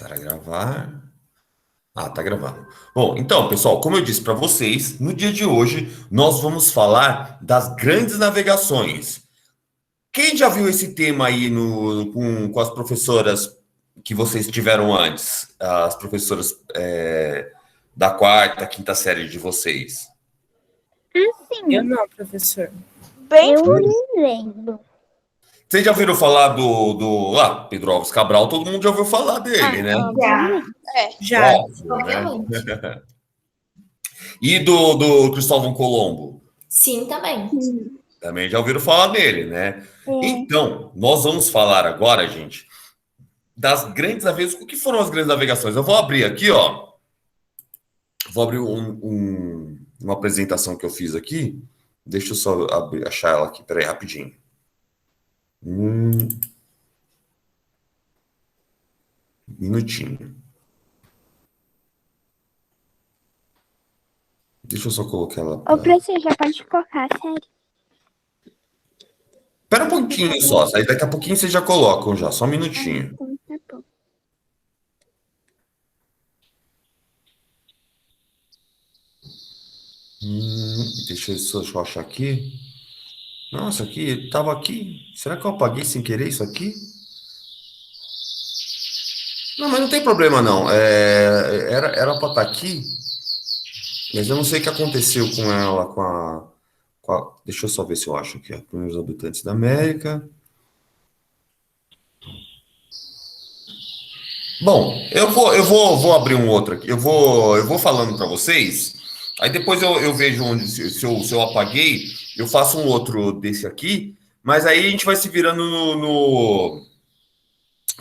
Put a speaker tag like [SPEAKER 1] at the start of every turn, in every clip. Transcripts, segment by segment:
[SPEAKER 1] Começar a gravar. Ah, tá gravando. Bom, então, pessoal, como eu disse para vocês, no dia de hoje nós vamos falar das grandes navegações. Quem já viu esse tema aí com as professoras que vocês tiveram antes? As professoras da quarta, quinta série de vocês?
[SPEAKER 2] Eu não, professor.
[SPEAKER 3] Eu me lembro.
[SPEAKER 1] Vocês já ouviram falar do Pedro Alves Cabral? Todo mundo já ouviu falar dele, né?
[SPEAKER 2] Já.
[SPEAKER 1] Óbvio, né? E do Cristóvão Colombo?
[SPEAKER 4] Sim, também.
[SPEAKER 1] Também já ouviram falar dele, né?
[SPEAKER 3] É.
[SPEAKER 1] Então, nós vamos falar agora, gente, das grandes navegações. O que foram as grandes navegações? Eu vou abrir aqui, ó. Vou abrir uma apresentação que eu fiz aqui. Deixa eu só achar ela aqui. Peraí, rapidinho. Minutinho. Deixa eu só colocar ela.
[SPEAKER 3] Ô, professor, já pode colocar, sério.
[SPEAKER 1] Espera um pouquinho só. Aí daqui a pouquinho vocês já colocam já. Só um minutinho.
[SPEAKER 3] Então, tá bom.
[SPEAKER 1] Deixa eu só achar aqui. Nossa, aqui, tava aqui. Será que eu apaguei sem querer isso aqui? Não, mas não tem problema não. Era para estar aqui, mas eu não sei o que aconteceu com ela, Deixa eu só ver se eu acho aqui, ó. Primeiros habitantes da América. Bom, eu vou abrir um outro aqui. Eu vou falando para vocês. Aí depois eu vejo onde se eu apaguei, eu faço um outro desse aqui. Mas aí a gente vai se virando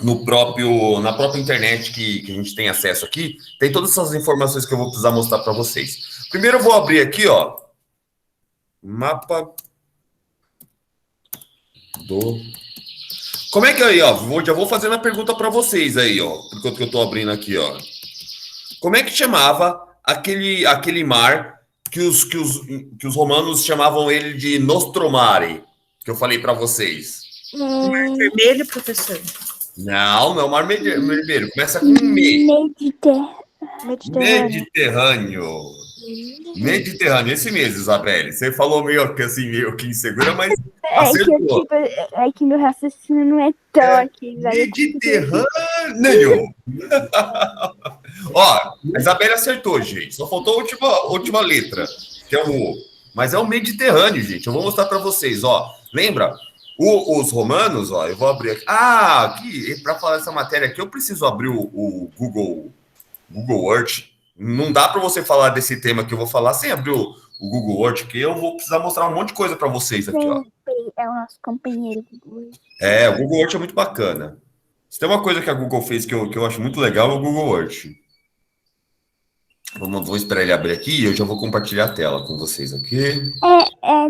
[SPEAKER 1] na própria internet que a gente tem acesso aqui. Tem todas essas informações que eu vou precisar mostrar para vocês. Primeiro eu vou abrir aqui, ó, mapa do... Como é que é aí, ó? Já vou fazendo a pergunta para vocês aí, ó, enquanto que eu tô abrindo aqui, ó. Como é que chamava aquele mar que os romanos chamavam ele de Nostromare, que eu falei para vocês?
[SPEAKER 2] Mar Vermelho, professor.
[SPEAKER 1] Não é o Mar Vermelho. Começa com Me. Mediterrâneo, esse mesmo, Isabelle. Você falou meio que insegura, mas acertou.
[SPEAKER 3] É que meu raciocínio não é tão aqui.
[SPEAKER 1] Mediterrâneo. Ó, a Isabelle acertou, gente. Só faltou a última letra, que é o O. Mas é o Mediterrâneo, gente. Eu vou mostrar para vocês, ó. Lembra? Os romanos, ó, eu vou abrir aqui. Aqui, para falar essa matéria aqui, eu preciso abrir o Google Earth. Não dá para você falar desse tema que eu vou falar sem abrir o Google Earth, que eu vou precisar mostrar um monte de coisa para vocês aqui, ó.
[SPEAKER 3] É o nosso companheiro.
[SPEAKER 1] O Google Earth é muito bacana. Se tem uma coisa que a Google fez que eu acho muito legal, é o Google Earth. Vou esperar ele abrir aqui e eu já vou compartilhar a tela com vocês aqui.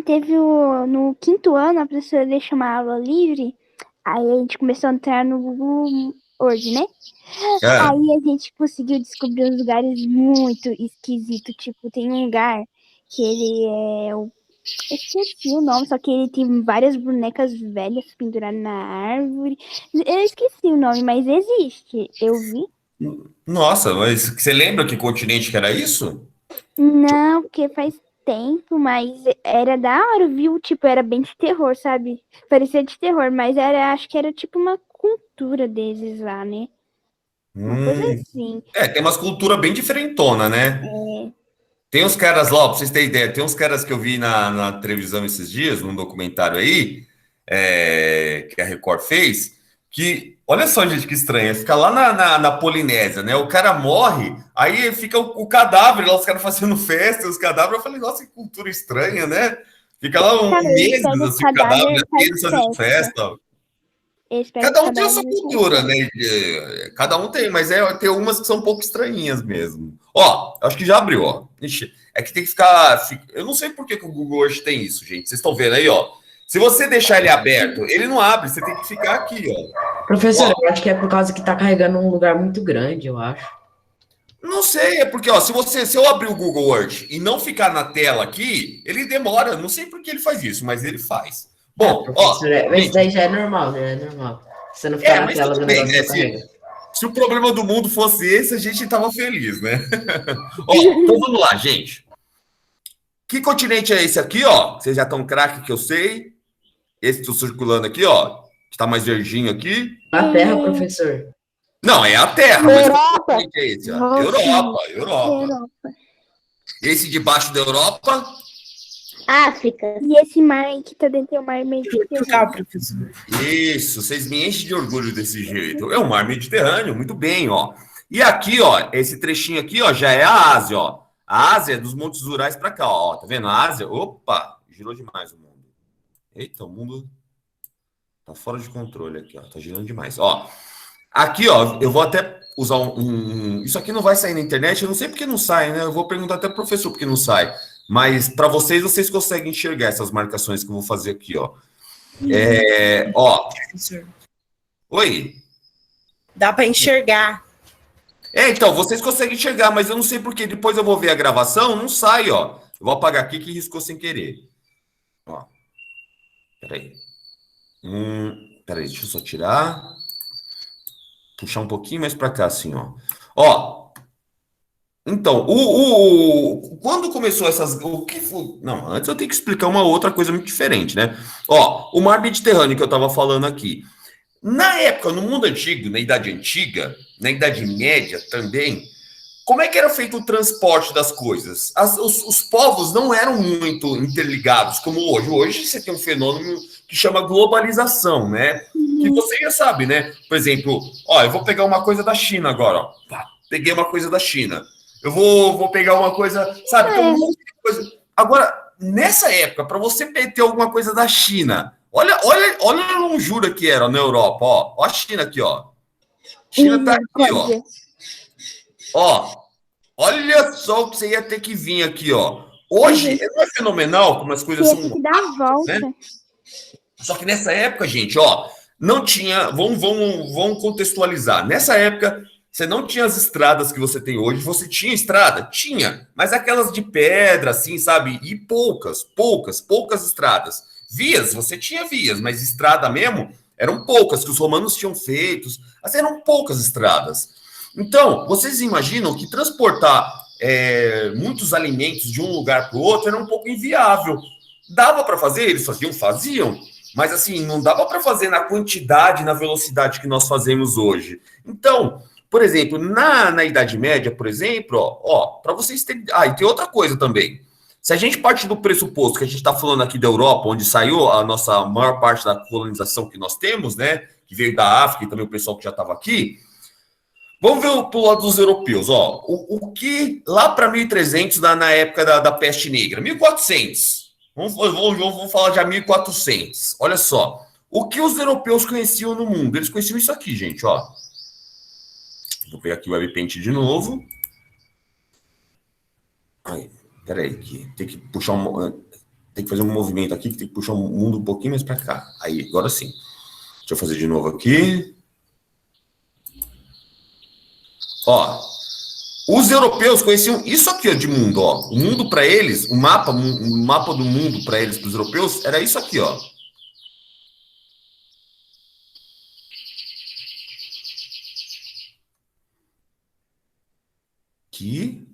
[SPEAKER 3] Teve no quinto ano, a professora chamava aula livre, aí a gente começou a entrar no Google Earth, né? Aí a gente conseguiu descobrir uns lugares muito esquisitos, tipo, tem um lugar que ele eu esqueci o nome, só que ele tem várias bonecas velhas penduradas na árvore. Eu esqueci o nome, mas existe, eu vi.
[SPEAKER 1] Nossa, mas você lembra que continente que era isso?
[SPEAKER 3] Não, porque faz tempo, mas era da hora, viu? Tipo, era bem de terror, sabe? Parecia de terror, mas acho que era tipo uma cultura deles lá, né? Uma coisa assim.
[SPEAKER 1] Tem umas culturas bem diferentona, né? Tem uns caras lá, pra vocês terem ideia, tem uns caras que eu vi na televisão esses dias, num documentário aí, que a Record fez, que, olha só, gente, que estranho, fica lá na Polinésia, né? O cara morre, aí fica o cadáver lá, os caras fazendo festa, os cadáveres, eu falei, nossa, que cultura estranha, né? Fica lá meses, assim, o cadáver, eles fazendo festa. Cada um tem a sua cultura, né? Cada um tem, mas tem umas que são um pouco estranhinhas mesmo. Ó, acho que já abriu, ó. Ixi, é que tem que ficar... Eu não sei por que o Google hoje tem isso, gente. Vocês estão vendo aí, ó. Se você deixar ele aberto, ele não abre, você tem que ficar aqui, ó.
[SPEAKER 5] Professor, eu acho que é por causa que tá carregando um lugar muito grande, eu acho.
[SPEAKER 1] Não sei, é porque, ó, se eu abrir o Google Earth e não ficar na tela aqui, ele demora. Não sei por que ele faz isso, mas ele faz. Bom,
[SPEAKER 5] professor, mas daí já é normal, né? É normal. Você não ficar na tela do negócio,
[SPEAKER 1] Se o problema do mundo fosse esse, a gente tava feliz, né? Ó, então vamos lá, gente. Que continente é esse aqui, ó? Vocês já estão craque que eu sei. Esse tô circulando aqui, ó. Que tá mais verdinho aqui.
[SPEAKER 5] Na Terra, professor.
[SPEAKER 1] Não, é a Terra. Mas
[SPEAKER 3] Europa.
[SPEAKER 1] que continente é esse? Ó? Europa. Esse debaixo da Europa?
[SPEAKER 3] África. E esse mar aí que tá dentro do mar
[SPEAKER 2] Portugal, professor.
[SPEAKER 1] Isso, vocês me enchem de orgulho desse jeito. É o mar Mediterrâneo, muito bem, ó. E aqui, ó, esse trechinho aqui, ó, já é a Ásia, ó. A Ásia é dos Montes Urais para cá, ó. Tá vendo? A Ásia, opa, girou demais o mundo. Eita, o mundo tá fora de controle aqui, ó. Tá girando demais. Ó, aqui, ó, eu vou até usar Isso aqui não vai sair na internet, eu não sei porque não sai, né? Eu vou perguntar até pro professor porque não sai. Mas para vocês conseguem enxergar essas marcações que eu vou fazer aqui, ó. Ó.
[SPEAKER 2] Professor.
[SPEAKER 1] Oi?
[SPEAKER 2] Dá para enxergar.
[SPEAKER 1] Então, vocês conseguem enxergar, mas eu não sei porque depois eu vou ver a gravação, não sai, ó. Eu vou apagar aqui que riscou sem querer. Ó. Peraí. Peraí, deixa eu só tirar. Puxar um pouquinho mais para cá, assim, ó. Ó. Então, quando começou essas... O que foi? Não, antes eu tenho que explicar uma outra coisa muito diferente, né? Ó, o mar Mediterrâneo que eu estava falando aqui. Na época, no mundo antigo, na Idade Antiga, na Idade Média também, como é que era feito o transporte das coisas? Os povos não eram muito interligados como hoje. Hoje você tem um fenômeno que chama globalização, né? Que você já sabe, né? Por exemplo, ó, eu vou pegar uma coisa da China agora, ó. Peguei uma coisa da China. Eu vou pegar uma coisa, sabe? Tem um monte de coisa. Agora, nessa época, para você ter alguma coisa da China, olha a longura que era na Europa, ó. Ó a China aqui, ó. China tá aqui, ó. Ó, olha só o que você ia ter que vir aqui, ó. Hoje, não é fenomenal como as coisas são...
[SPEAKER 3] que dar a volta.
[SPEAKER 1] Né? Só que nessa época, gente, ó, não tinha... Vamos contextualizar. Nessa época... Você não tinha as estradas que você tem hoje. Você tinha estrada? Tinha. Mas aquelas de pedra, assim, sabe? E poucas estradas. Vias, você tinha vias, mas estrada mesmo, eram poucas, que os romanos tinham feito. Assim, eram poucas estradas. Então, vocês imaginam que transportar muitos alimentos de um lugar para o outro era um pouco inviável. Dava para fazer? Eles faziam. Mas, assim, não dava para fazer na quantidade, na velocidade que nós fazemos hoje. Então... Por exemplo, na Idade Média, por exemplo, ó, para vocês terem... e tem outra coisa também. Se a gente parte do pressuposto que a gente está falando aqui da Europa, onde saiu a nossa maior parte da colonização que nós temos, né? Que veio da África e também o pessoal que já estava aqui. Vamos ver pro lado dos europeus, ó. O que lá para 1300, na época da peste negra, 1400. Vamos falar já 1400. Olha só. O que os europeus conheciam no mundo? Eles conheciam isso aqui, gente, ó. Vou pegar aqui o WebPaint de novo. Peraí, tem que puxar tem que fazer um movimento aqui, que tem que puxar o mundo um pouquinho mais para cá. Aí, agora sim. Deixa eu fazer de novo aqui. Ó, os europeus conheciam isso aqui, ó, de mundo, ó. O mundo para eles, o mapa do mundo para eles, para os europeus, era isso aqui, ó. Aqui.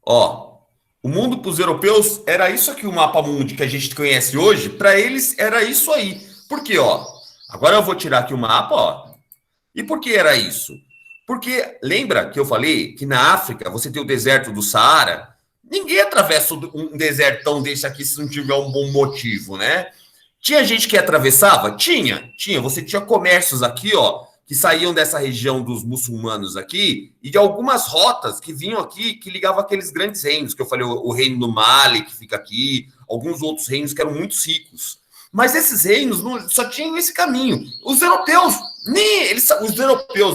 [SPEAKER 1] Ó, o mundo para os europeus era isso aqui, o mapa mundi que a gente conhece hoje, para eles era isso aí. Por quê, ó? Agora eu vou tirar aqui o mapa, ó. E por que era isso? Porque lembra que eu falei que na África você tem o deserto do Saara? Ninguém atravessa um desertão desse aqui se não tiver um bom motivo, né? Tinha gente que atravessava? Tinha. Você tinha comércios aqui, ó, que saíam dessa região dos muçulmanos aqui, e de algumas rotas que vinham aqui, que ligavam aqueles grandes reinos, que eu falei, o reino do Mali, que fica aqui, alguns outros reinos que eram muito ricos. Mas esses reinos só tinham esse caminho. Os europeus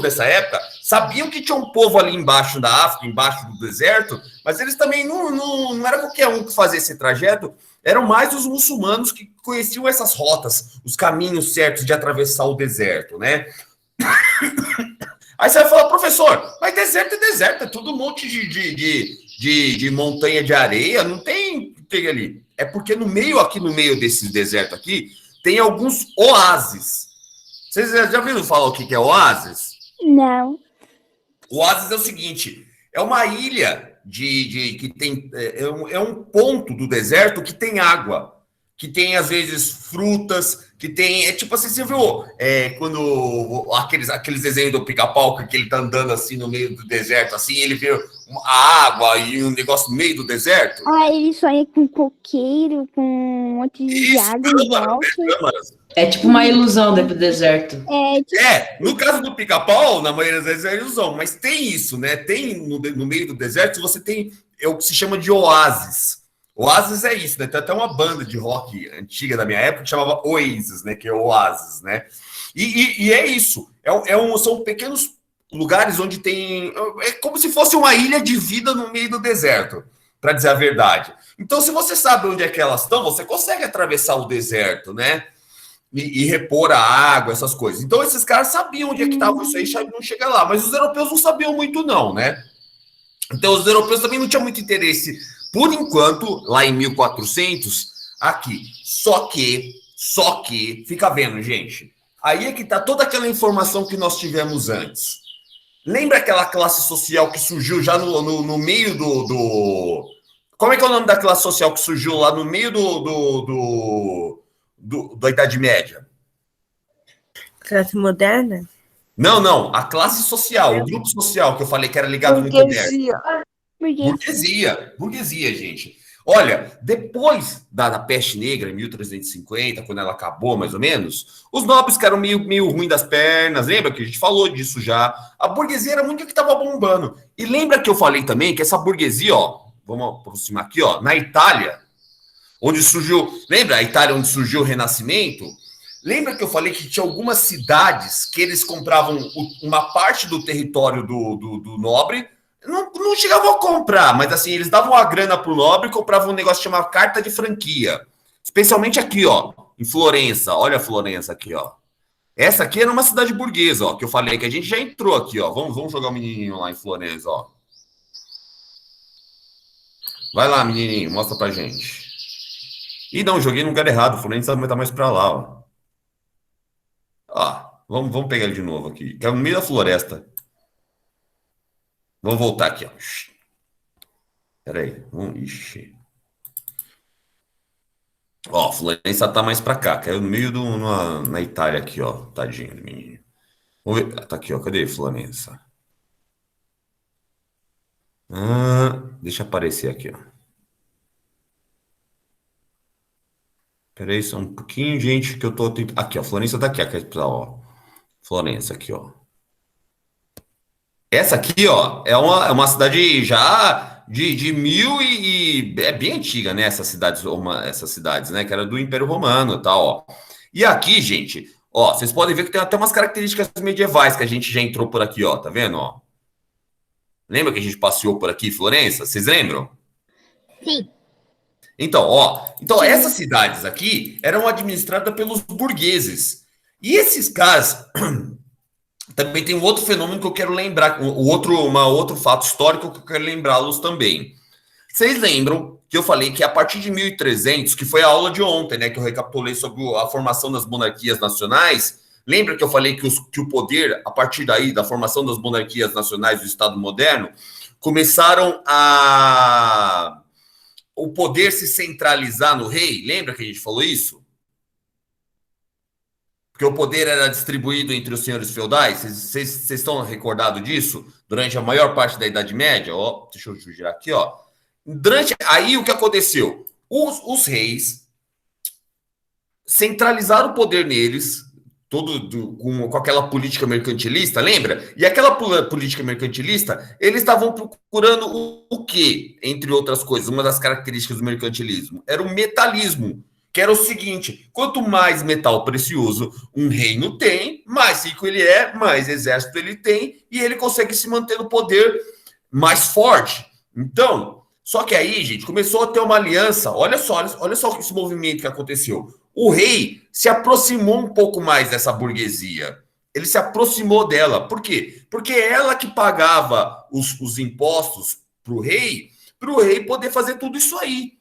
[SPEAKER 1] dessa época sabiam que tinha um povo ali embaixo da África, embaixo do deserto, mas eles também não era qualquer um que fazia esse trajeto, eram mais os muçulmanos que conheciam essas rotas, os caminhos certos de atravessar o deserto, né? Aí você vai falar, professor, mas deserto é deserto, é tudo um monte de montanha de areia, não tem ali. É porque no meio desse deserto aqui, tem alguns oásis. Vocês já viram falar o que é oásis?
[SPEAKER 3] Não.
[SPEAKER 1] O Oásis é o seguinte, é uma ilha que tem é um ponto do deserto que tem água, que tem às vezes frutas, que tem tipo assim, você viu quando aqueles desenhos do Pica-Pau que ele tá andando assim no meio do deserto, assim ele vê a água e um negócio no meio do deserto.
[SPEAKER 3] Ah, ele sonha com coqueiro, com um monte de água em volta.
[SPEAKER 5] É tipo uma ilusão dentro do deserto.
[SPEAKER 1] No caso do Pica-Pau, na maioria das vezes é ilusão, mas tem isso, né? Tem no meio do deserto, você tem o que se chama de oásis. Oásis é isso, né? Tem até uma banda de rock antiga da minha época que chamava Oasis, né? Que é Oásis, né? E é isso. São pequenos lugares onde tem... É como se fosse uma ilha de vida no meio do deserto, para dizer a verdade. Então, se você sabe onde é que elas estão, você consegue atravessar o deserto, né? E repor a água, essas coisas. Então, esses caras sabiam onde é que estava isso aí, não chega lá. Mas os europeus não sabiam muito, não, né? Então, os europeus também não tinham muito interesse, por enquanto, lá em 1400, aqui. Só que, fica vendo, gente. Aí é que tá toda aquela informação que nós tivemos antes. Lembra aquela classe social que surgiu já no meio do... Como é que é o nome da classe social que surgiu lá no meio da Idade Média?
[SPEAKER 2] Classe moderna?
[SPEAKER 1] Não. A classe social, o grupo social que eu falei que era ligado no comércio. Burguesia, gente. Olha, depois da peste negra, em 1350, quando ela acabou, mais ou menos, os nobres ficaram meio ruim das pernas. Lembra que a gente falou disso já? A burguesia era muito que estava bombando. E lembra que eu falei também que essa burguesia, ó, vamos aproximar aqui, ó, na Itália, onde surgiu... Lembra a Itália onde surgiu o Renascimento? Lembra que eu falei que tinha algumas cidades que eles compravam uma parte do território do nobre? Não chegavam a comprar, mas assim, eles davam a grana pro nobre e compravam um negócio chamado carta de franquia. Especialmente aqui, ó, em Florença. Olha a Florença aqui, ó. Essa aqui era uma cidade burguesa, ó, que eu falei que a gente já entrou aqui, ó. Vamos jogar o menininho lá em Florença, ó. Vai lá, menininho, mostra pra gente. Ih, não, joguei no lugar errado. Florença tá mais pra lá, ó. Ó, vamos pegar ele de novo aqui. Que é no meio da floresta. Vamos voltar aqui, ó. Peraí. Ixi. Ó, Florença tá mais pra cá. Caiu no meio na Itália aqui, ó. Tadinho do menino. Vamos ver. Tá aqui, ó. Cadê Florença? Deixa aparecer aqui, ó. Peraí, só um pouquinho, gente, que eu tô... Aqui, ó. Florença tá aqui, ó. Florença aqui, ó. Essa aqui, ó, é uma cidade já de mil é bem antiga, né? Essas cidades, né? Que era do Império Romano e tal, ó. E aqui, gente, ó, vocês podem ver que tem até umas características medievais que a gente já entrou por aqui, ó. Tá vendo, ó? Lembra que a gente passeou por aqui, Florença? Vocês lembram?
[SPEAKER 3] Sim.
[SPEAKER 1] Então, ó, essas cidades aqui eram administradas pelos burgueses. E esses caras... Também tem um outro fenômeno que eu quero lembrar, outro fato histórico que eu quero lembrá-los também. Vocês lembram que eu falei que a partir de 1300, que foi a aula de ontem, né, que eu recapitulei sobre a formação das monarquias nacionais, lembra que eu falei que o poder, a partir daí, da formação das monarquias nacionais do Estado moderno, começaram o poder se centralizar no rei? Lembra que a gente falou isso? Porque o poder era distribuído entre os senhores feudais. Vocês estão recordados disso? Durante a maior parte da Idade Média? Ó, deixa eu girar aqui, ó. Aí o que aconteceu? Os reis centralizaram o poder neles, com aquela política mercantilista, lembra? E aquela política mercantilista, eles estavam procurando o quê? Entre outras coisas, uma das características do mercantilismo era o metalismo. Que era o seguinte, quanto mais metal precioso um reino tem, mais rico ele é, mais exército ele tem, e ele consegue se manter no poder mais forte. Então, só que aí, gente, começou a ter uma aliança, olha só esse movimento que aconteceu. O rei se aproximou um pouco mais dessa burguesia. Ele se aproximou dela. Por quê? Porque ela que pagava os impostos para o rei poder fazer tudo isso aí.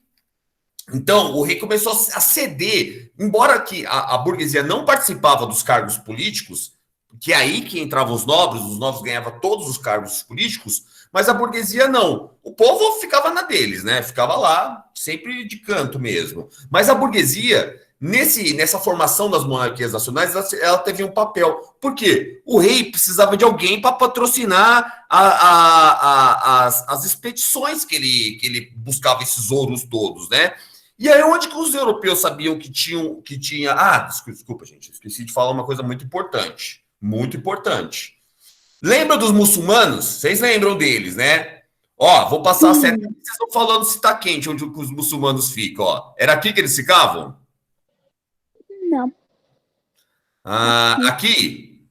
[SPEAKER 1] Então, o rei começou a ceder, embora que a burguesia não participava dos cargos políticos, que é aí que entravam os nobres ganhavam todos os cargos políticos, mas a burguesia não. O povo ficava na deles, né? Ficava lá, sempre de canto mesmo. Mas a burguesia, nessa formação das monarquias nacionais, ela teve um papel. Por quê? O rei precisava de alguém para patrocinar as expedições que ele buscava esses ouros todos, né? E aí, onde que os europeus sabiam que tinha... Ah, desculpa, gente, esqueci de falar uma coisa muito importante. Muito importante. Lembra dos muçulmanos? Vocês lembram deles, né? Ó, vou passar a seta. Vocês estão falando se tá quente, onde os muçulmanos ficam, ó. Era aqui que eles ficavam?
[SPEAKER 3] Não.
[SPEAKER 1] Ah, aqui?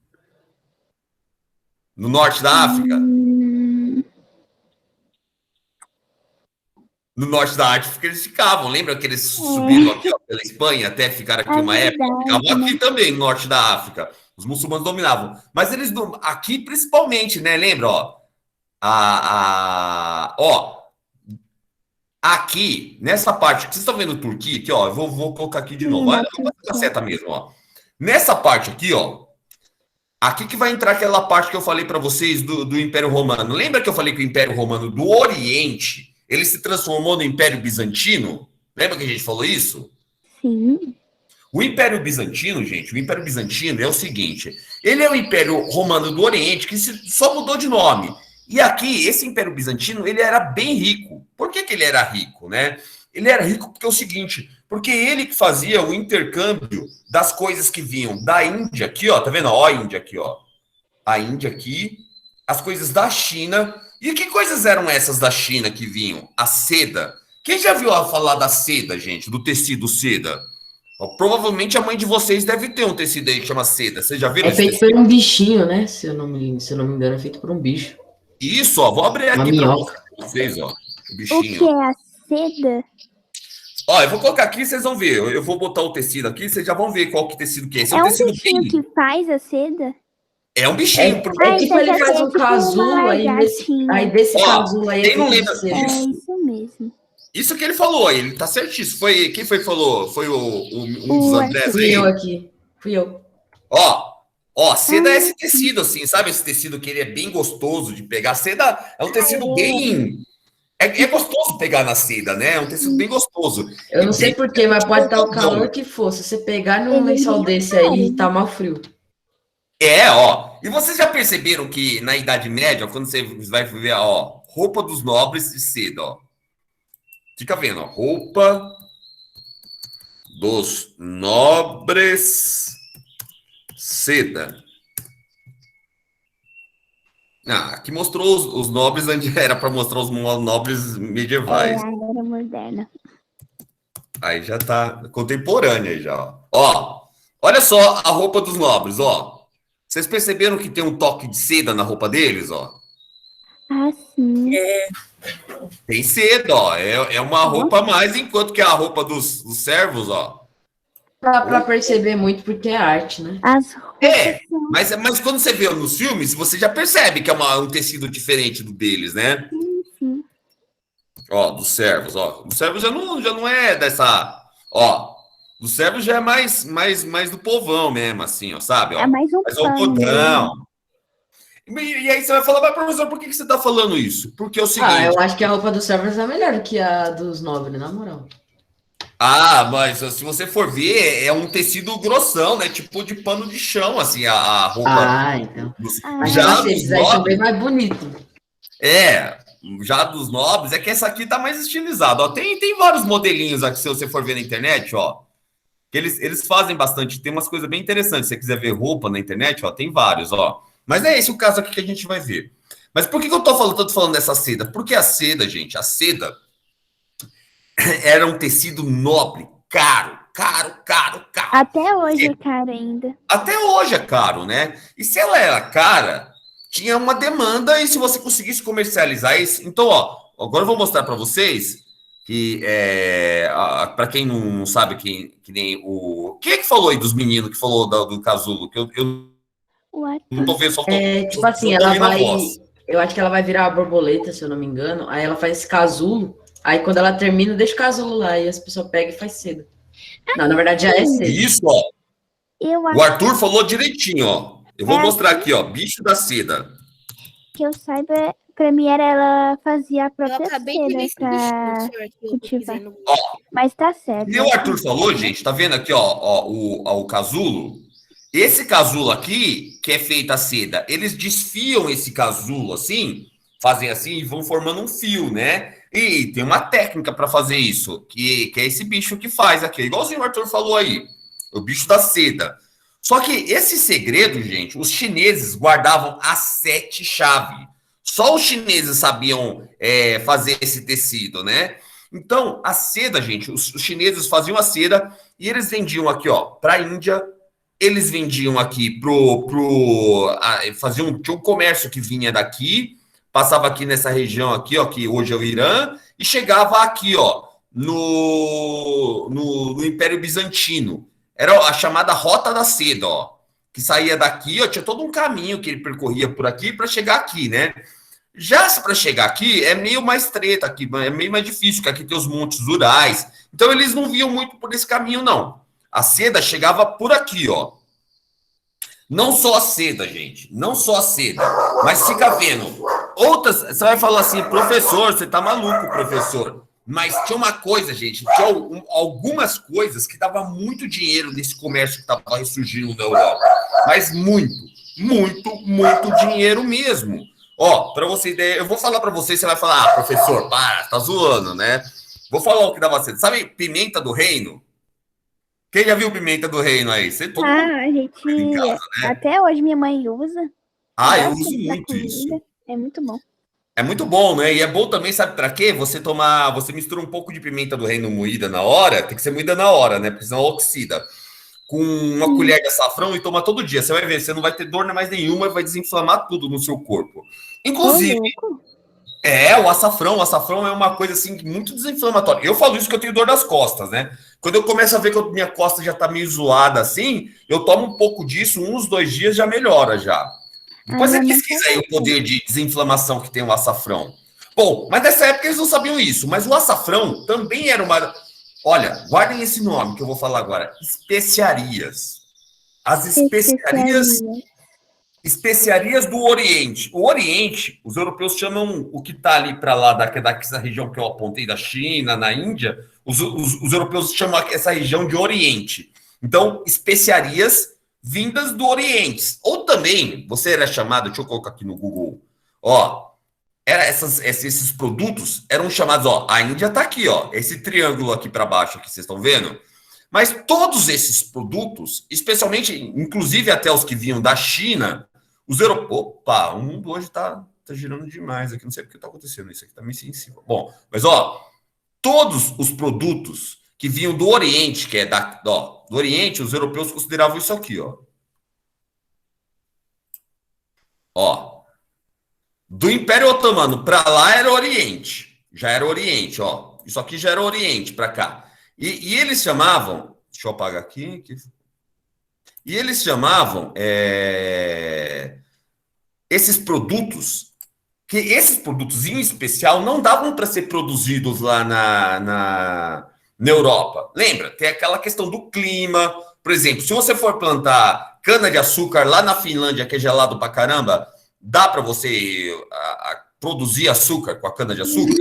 [SPEAKER 1] No norte da África? No norte da África eles ficavam. Lembra que eles subiram aqui, ó, pela Espanha até ficar aqui uma época? Ficavam aqui também, no norte da África. Os muçulmanos dominavam. Mas eles, aqui principalmente, né? Lembra, ó? Ó, aqui, nessa parte, que vocês estão vendo Turquia aqui, ó, eu vou colocar aqui de novo. Olha, a seta mesmo, ó. Nessa parte aqui, ó, aqui que vai entrar aquela parte que eu falei para vocês do Império Romano. Lembra que eu falei que o Império Romano do Oriente, ele se transformou no Império Bizantino? Lembra que a gente falou isso?
[SPEAKER 3] Sim.
[SPEAKER 1] O Império Bizantino, gente, o Império Bizantino é o seguinte, ele é o Império Romano do Oriente que só mudou de nome. E aqui, esse Império Bizantino, ele era bem rico. Por que ele era rico, né? Ele era rico porque é o seguinte, porque ele que fazia o intercâmbio das coisas que vinham da Índia, aqui, ó, tá vendo? Ó a Índia aqui, ó. A Índia aqui, as coisas da China. E que coisas eram essas da China que vinham? A seda. Quem já viu falar da seda, gente? Do tecido seda? Ó, provavelmente a mãe de vocês deve ter um tecido aí que chama seda. Vocês já viram?
[SPEAKER 5] É feito por um bichinho, né? Se eu não me engano, é feito por um bicho.
[SPEAKER 1] Isso, ó. Vou abrir aqui para vocês, ó. O bichinho.
[SPEAKER 3] O que é a seda?
[SPEAKER 1] Ó, eu vou colocar aqui e vocês vão ver. Eu vou botar o tecido aqui, vocês já vão ver qual que tecido que é. Esse é um tecido
[SPEAKER 3] bichinho
[SPEAKER 1] bem...
[SPEAKER 3] que faz a seda?
[SPEAKER 1] É um bichinho.
[SPEAKER 5] É tipo, ele faz um casulo, aí desse casulo aí...
[SPEAKER 1] Quem não lembra disso?
[SPEAKER 3] É isso mesmo.
[SPEAKER 1] Isso que ele falou, ele tá certíssimo. Quem foi que falou? Foi um dos Andrés aí?
[SPEAKER 5] Fui eu aqui. Fui eu.
[SPEAKER 1] Ó, seda é esse tecido, assim, sabe? Esse tecido que ele é bem gostoso de pegar. Seda é um tecido bem... É gostoso pegar na seda, né? É um tecido bem gostoso.
[SPEAKER 5] Eu não sei porquê, mas pode estar o calor que for. Se você pegar num lençol desse aí, tá mal frio.
[SPEAKER 1] Ó. E vocês já perceberam que na Idade Média, quando você vai ver, ó, roupa dos nobres de seda, ó. Fica vendo, ó. Roupa dos nobres seda. Aqui mostrou os nobres, onde era para mostrar os nobres medievais.
[SPEAKER 3] É, a era moderna.
[SPEAKER 1] Aí já tá contemporânea aí já, ó. Olha só a roupa dos nobres, ó. Vocês perceberam que tem um toque de seda na roupa deles, ó?
[SPEAKER 3] Ah, sim.
[SPEAKER 1] Tem seda, ó. É uma roupa a mais, enquanto que a roupa dos servos, ó.
[SPEAKER 5] Dá pra perceber muito porque é arte, né?
[SPEAKER 3] As roupas
[SPEAKER 1] mas quando você vê nos filmes, você já percebe que é um tecido diferente do deles, né?
[SPEAKER 3] Sim.
[SPEAKER 1] Ó, dos servos, ó. Dos servos já não é dessa... Ó, dos servos já é mais do povão mesmo, assim, ó, sabe? Ó,
[SPEAKER 3] é mais
[SPEAKER 1] algodão. E aí você vai falar, mas professor, por que você tá falando isso? Porque é o seguinte...
[SPEAKER 5] eu acho que a roupa dos servos é melhor do que a dos nobres, na moral.
[SPEAKER 1] Mas se você for ver, é um tecido grossão, né? Tipo de pano de chão, assim, a roupa.
[SPEAKER 5] Então.
[SPEAKER 1] Já
[SPEAKER 5] vocês acham bem mais bonito.
[SPEAKER 1] Já dos nobres, é que essa aqui tá mais estilizada. Ó, tem vários modelinhos aqui, se você for ver na internet, ó. Que eles fazem bastante, tem umas coisas bem interessantes. Se você quiser ver roupa na internet, ó, tem vários, ó. Mas não é esse o caso aqui que a gente vai ver. Mas por que eu tô tanto falando dessa seda? Porque a seda, gente, era um tecido nobre, caro.
[SPEAKER 3] Até hoje é caro ainda.
[SPEAKER 1] Até hoje é caro, né? E se ela era cara, tinha uma demanda, e se você conseguisse comercializar isso... Então, ó, agora eu vou mostrar para vocês que, para quem não sabe, que nem o... Quem é que falou aí dos meninos que falou do casulo? Que eu não tô vendo, só tô...
[SPEAKER 5] tipo assim, ela vai... Eu acho que ela vai virar uma borboleta, se eu não me engano. Aí ela faz esse casulo. Aí, quando ela termina, deixa o casulo lá. E as pessoas pegam e faz seda. Não, na verdade, já é seda.
[SPEAKER 1] Isso, ó. O Arthur falou direitinho, ó. Eu vou mostrar aqui, ó, bicho da seda.
[SPEAKER 3] Que eu saiba, pra mim ela fazia a
[SPEAKER 2] Eu
[SPEAKER 3] própria
[SPEAKER 2] acabei de ver
[SPEAKER 3] seda
[SPEAKER 2] esse
[SPEAKER 3] pra
[SPEAKER 2] bicho aqui, eu tô
[SPEAKER 3] cultivar.
[SPEAKER 2] fazendo.
[SPEAKER 3] Mas tá certo.
[SPEAKER 1] E o Arthur falou, gente, tá vendo aqui, ó, o casulo? Esse casulo aqui, que é feita a seda, eles desfiam esse casulo assim, fazem assim e vão formando um fio, né? E tem uma técnica para fazer isso, que é esse bicho que faz aqui, igualzinho o Arthur falou aí, o bicho da seda. Só que esse segredo, gente, os chineses guardavam as 7 chaves. Só os chineses sabiam fazer esse tecido, né? Então, a seda, gente, os chineses faziam a seda e eles vendiam aqui, ó, para a Índia, eles vendiam aqui tinha um comércio que vinha daqui, passava aqui nessa região aqui, ó, que hoje é o Irã, e chegava aqui, ó, no Império Bizantino. Era a chamada Rota da Seda, ó, que saía daqui, ó, tinha todo um caminho que ele percorria por aqui para chegar aqui, né? Já para chegar aqui é meio mais treta aqui, é meio mais difícil, porque aqui tem os montes rurais. Então eles não viam muito por esse caminho, não. A seda chegava por aqui, ó. Não só a seda, gente. Não só a seda. Mas fica vendo. Outras. Você vai falar assim, professor, você tá maluco, professor. Mas tinha uma coisa, gente. Tinha algumas coisas que dava muito dinheiro nesse comércio que estava ressurgindo na Europa. Mas muito, muito, muito dinheiro mesmo. Ó, para você ideia, eu vou falar para você, você vai falar, professor, para, tá zoando, né? Vou falar o que dava cedo. Sabe pimenta do reino? Quem já viu pimenta do reino aí? Você todo mundo
[SPEAKER 3] A gente.
[SPEAKER 1] em casa, né?
[SPEAKER 3] Até hoje minha mãe usa.
[SPEAKER 1] Eu uso muito isso.
[SPEAKER 3] É muito bom.
[SPEAKER 1] É muito bom, né? E é bom também, sabe para quê? Você mistura um pouco de pimenta do reino moída na hora, tem que ser moída na hora, né? Porque senão oxida. Com uma colher de açafrão e toma todo dia. Você vai ver, você não vai ter dor mais nenhuma e vai desinflamar tudo no seu corpo. Inclusive, o açafrão é uma coisa assim muito desinflamatória. Eu falo isso que eu tenho dor das costas, né? Quando eu começo a ver que minha costa já tá meio zoada assim, eu tomo um pouco disso, uns 2 dias já melhora já. Depois você pesquisa aí o poder de desinflamação que tem o açafrão. Bom, mas nessa época eles não sabiam isso, mas o açafrão também era uma... Olha, guardem esse nome que eu vou falar agora. Especiarias. As especiarias do Oriente. O Oriente, os europeus chamam o que está ali para lá, dessa região que eu apontei, da China, na Índia, os europeus chamam essa região de Oriente. Então, especiarias vindas do Oriente. Ou também, você era chamado, deixa eu colocar aqui no Google, ó, esses produtos eram chamados, ó, a Índia está aqui, ó, esse triângulo aqui para baixo, que vocês estão vendo, mas todos esses produtos, especialmente, inclusive até os que vinham da China, os europeus, opa, o mundo hoje tá girando demais aqui, não sei porque está acontecendo, isso aqui está meio sensível. Bom, mas ó, todos os produtos que vinham do Oriente, que é do Oriente, os europeus consideravam isso aqui, ó. Ó. Do Império Otomano para lá era Oriente. Já era Oriente, ó. Isso aqui já era Oriente para cá. E eles chamavam... Deixa eu apagar aqui. E eles chamavam esses produtos... Que esses produtos em especial não davam para ser produzidos lá na Europa. Lembra? Tem aquela questão do clima. Por exemplo, se você for plantar cana-de-açúcar lá na Finlândia, que é gelado pra caramba... Dá para você produzir açúcar com a cana-de-açúcar?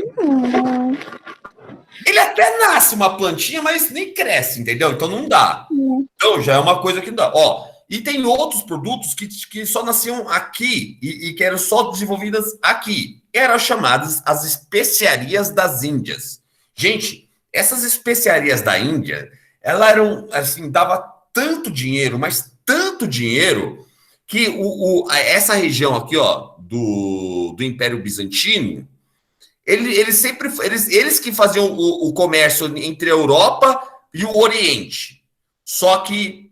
[SPEAKER 1] Ele até nasce uma plantinha, mas nem cresce, entendeu? Então não dá. Então já é uma coisa que não dá. Ó, e tem outros produtos que só nasciam aqui e que eram só desenvolvidas aqui. Eram chamadas as especiarias das Índias. Gente, essas especiarias da Índia, elas eram, assim, dava tanto dinheiro, mas tanto dinheiro... que essa região aqui, ó, do Império Bizantino, eles que faziam o comércio entre a Europa e o Oriente. Só que,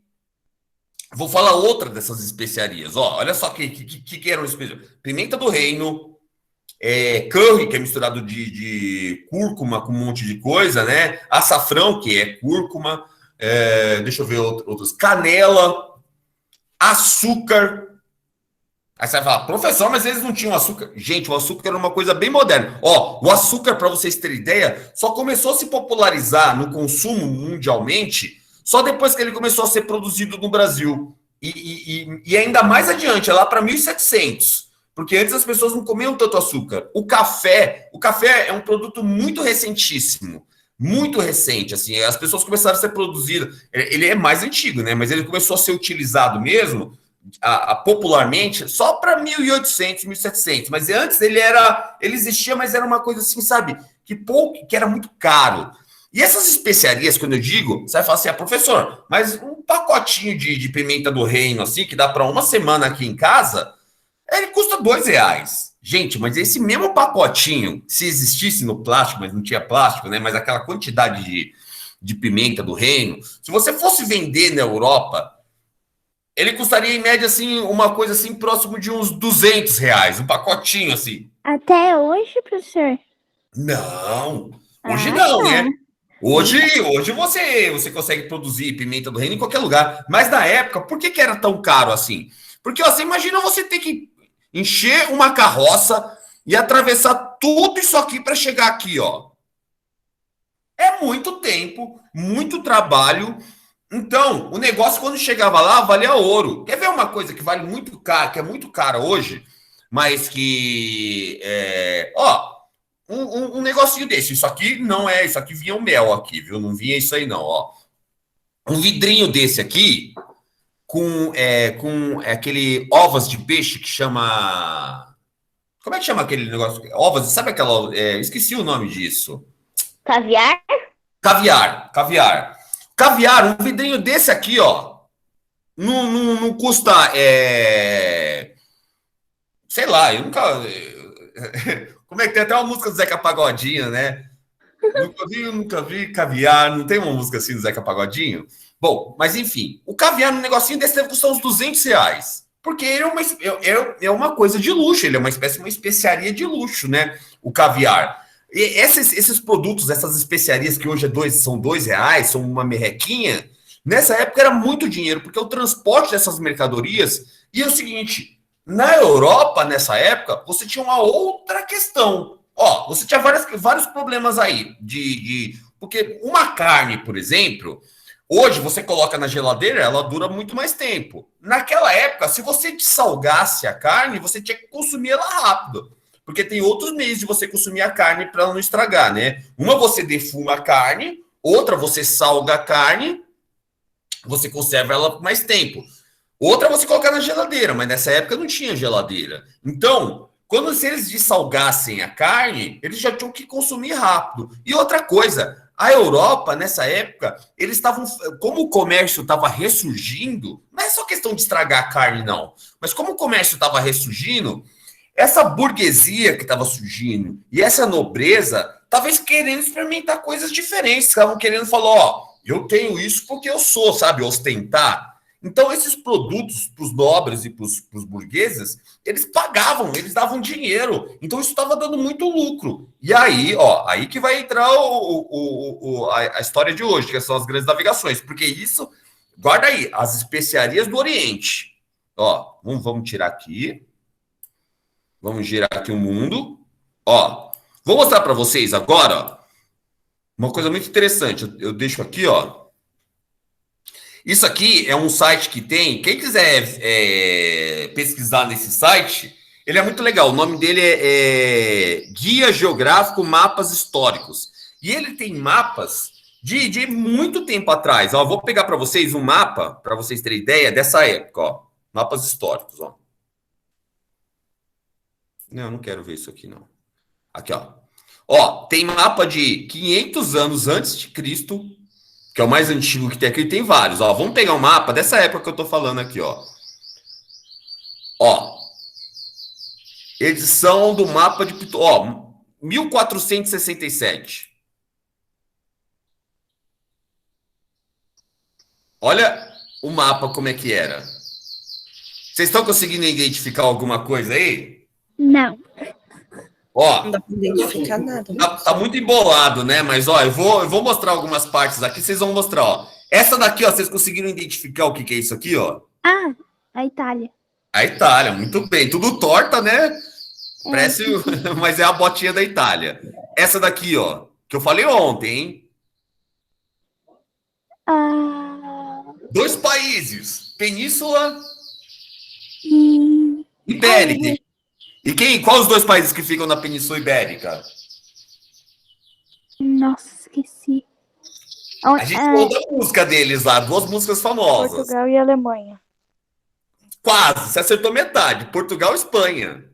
[SPEAKER 1] vou falar outra dessas especiarias, ó, olha só que eram especiarias. Pimenta do reino, curry, que é misturado de cúrcuma com um monte de coisa, né? Açafrão, que é cúrcuma, deixa eu ver outros, canela, açúcar. Aí você vai falar, professor, mas eles não tinham açúcar. Gente, o açúcar era uma coisa bem moderna. Ó, o açúcar, para vocês terem ideia, só começou a se popularizar no consumo mundialmente só depois que ele começou a ser produzido no Brasil. E ainda mais adiante, é lá para 1700, porque antes as pessoas não comiam tanto açúcar. O café é um produto muito recentíssimo, muito recente, assim, as pessoas começaram a ser produzidas, ele é mais antigo, né, mas ele começou a ser utilizado mesmo, popularmente, só para 1800, 1700, mas antes ele existia, mas era uma coisa assim, sabe, que era muito caro. E essas especiarias, quando eu digo, você vai falar assim, professor, mas um pacotinho de pimenta do reino, assim, que dá para uma semana aqui em casa, ele custa R$ 2. Gente, mas esse mesmo pacotinho, se existisse no plástico, mas não tinha plástico, né? Mas aquela quantidade de pimenta do reino, se você fosse vender na Europa, ele custaria, em média, assim, uma coisa assim, próximo de uns R$ 200, um pacotinho, assim.
[SPEAKER 3] Até hoje, professor?
[SPEAKER 1] Não, hoje não,
[SPEAKER 3] tá.
[SPEAKER 1] né? Hoje você consegue produzir pimenta do reino em qualquer lugar. Mas na época, por que era tão caro assim? Porque ó, você imagina você ter que encher uma carroça e atravessar tudo isso aqui para chegar aqui, ó. É muito tempo, muito trabalho. Então, o negócio quando chegava lá valia ouro. Quer ver uma coisa que vale muito caro, que é muito cara hoje, mas que ó, um negocinho desse. Isso aqui não é, isso aqui vinha o mel aqui, viu? Não vinha isso aí não, ó. Um vidrinho desse aqui com aquele ovas de peixe que chama. Como é que chama aquele negócio? Ovas, sabe aquela. Esqueci o nome disso.
[SPEAKER 3] Caviar?
[SPEAKER 1] Caviar. Caviar, um vidrinho desse aqui, ó. Não custa. Sei lá, eu nunca. Como é que tem até uma música do Zeca Pagodinho, né? Nunca vi caviar. Não tem uma música assim do Zeca Pagodinho? Bom, mas enfim, o caviar no negocinho desse deve custar uns R$ 200. Porque ele é uma coisa de luxo, ele é uma especiaria de luxo, né? O caviar. E esses produtos, essas especiarias que hoje são R$ 2, são uma merrequinha, nessa época era muito dinheiro, porque o transporte dessas mercadorias. E é o seguinte, na Europa, nessa época, você tinha uma outra questão. Ó, você tinha vários problemas aí. Porque uma carne, por exemplo, hoje você coloca na geladeira, ela dura muito mais tempo. Naquela época, se você salgasse a carne, você tinha que consumir ela rápido. Porque tem outros meios de você consumir a carne para ela não estragar, né? Uma, você defuma a carne. Outra, você salga a carne. Você conserva ela por mais tempo. Outra, você colocar na geladeira. Mas nessa época não tinha geladeira. Então, se eles dessalgassem a carne, eles já tinham que consumir rápido. E outra coisa, a Europa, nessa época, eles estavam... Como o comércio estava ressurgindo, não é só questão de estragar a carne, não. Mas como o comércio estava ressurgindo, essa burguesia que estava surgindo e essa nobreza estavam querendo experimentar coisas diferentes. Estavam querendo falar, ó, eu tenho isso porque eu sou, sabe, ostentar. Então, esses produtos para os nobres e para os burgueses, eles pagavam, eles davam dinheiro. Então, isso estava dando muito lucro. E aí, ó, aí que vai entrar a história de hoje, que são as grandes navegações. Porque isso, guarda aí, as especiarias do Oriente. Ó, vamos tirar aqui. Vamos girar aqui o mundo. Ó, vou mostrar para vocês agora, ó, uma coisa muito interessante. Eu deixo aqui, ó. Isso aqui é um site que tem. Quem quiser pesquisar nesse site, ele é muito legal. O nome dele é Guia Geográfico Mapas Históricos. E ele tem mapas de muito tempo atrás. Ó, vou pegar para vocês um mapa, para vocês terem ideia dessa época. Ó, mapas históricos. Ó. Não quero ver isso aqui, não. Aqui, ó. Ó, tem mapa de 500 anos antes de Cristo, que é o mais antigo que tem aqui, tem vários. Ó, vamos pegar um mapa dessa época que eu tô falando aqui, ó. Ó. Edição do mapa de... Ó, 1467. Olha o mapa como é que era. Vocês estão conseguindo identificar alguma coisa aí?
[SPEAKER 3] Não.
[SPEAKER 1] Ó,
[SPEAKER 2] Não dá pra identificar nada.
[SPEAKER 1] tá muito embolado, né? Mas, ó, eu vou mostrar algumas partes aqui, vocês vão mostrar, ó. Essa daqui, ó, vocês conseguiram identificar o que é isso aqui, ó?
[SPEAKER 3] Ah, a Itália.
[SPEAKER 1] A Itália, muito bem. Tudo torta, né? Parece, mas é a botinha da Itália. Essa daqui, ó, que eu falei ontem, hein? dois países, Península
[SPEAKER 3] E...
[SPEAKER 1] Ibérica. E qual os dois países que ficam na Península Ibérica?
[SPEAKER 3] Nossa, esqueci.
[SPEAKER 1] A gente falou da música deles lá, duas músicas famosas.
[SPEAKER 2] Portugal e Alemanha.
[SPEAKER 1] Quase, você acertou metade. Portugal e Espanha.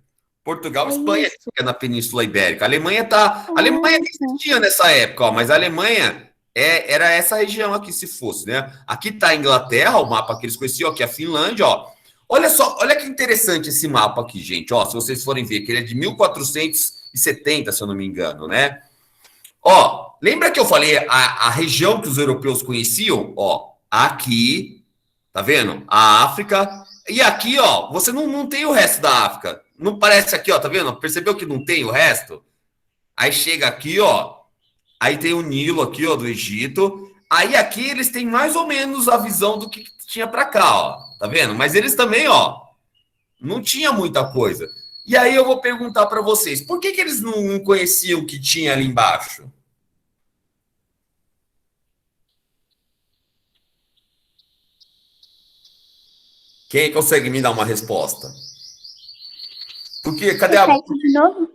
[SPEAKER 1] Portugal e Espanha
[SPEAKER 3] isso.
[SPEAKER 1] fica na Península Ibérica. A Alemanha tá. A Alemanha nem existia nessa época, ó, mas a Alemanha era essa região aqui, se fosse, né? Aqui tá a Inglaterra, o mapa que eles conheciam, aqui é a Finlândia, ó. Olha só, olha que interessante esse mapa aqui, gente. Ó, se vocês forem ver, que ele é de 1470, se eu não me engano, né? Ó, lembra que eu falei a região que os europeus conheciam? Ó, aqui, tá vendo? A África. E aqui, ó, você não tem o resto da África. Não parece aqui, ó, tá vendo? Percebeu que não tem o resto? Aí chega aqui, ó. Aí tem o Nilo aqui, ó, do Egito. Aí aqui eles têm mais ou menos a visão do que tinha pra cá, ó. Tá vendo? Mas eles também, ó, não tinha muita coisa. E aí eu vou perguntar pra vocês, por que eles não conheciam o que tinha ali embaixo? Quem consegue me dar uma resposta? Porque, cadê a...
[SPEAKER 3] Repete de novo?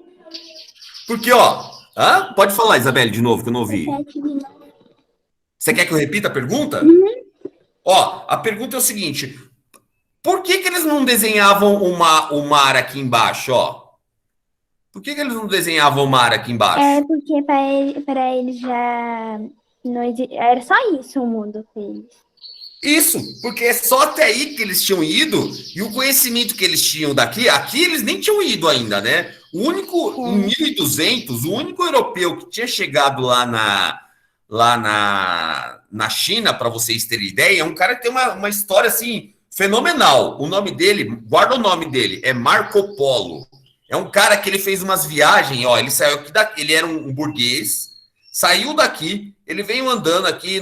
[SPEAKER 1] Porque, ó... Pode falar, Isabelle, de novo, que eu não ouvi.
[SPEAKER 3] Repete de novo.
[SPEAKER 1] Você quer que eu repita a pergunta? Ó, a pergunta é o seguinte. Por que eles não desenhavam o mar aqui embaixo, ó? Por que eles não desenhavam o mar aqui embaixo?
[SPEAKER 3] É porque para eles já... Não era só isso o mundo para eles.
[SPEAKER 1] Isso, porque é só até aí que eles tinham ido, e o conhecimento que eles tinham daqui, aqui eles nem tinham ido ainda, né? O único, em 1200, o único europeu que tinha chegado lá na China, para vocês terem ideia, é um cara que tem uma história, assim, fenomenal. O nome dele, guarda o nome dele, é Marco Polo. É um cara que ele fez umas viagens, ó, ele saiu aqui daqui, ele era um burguês, saiu daqui, ele veio andando aqui,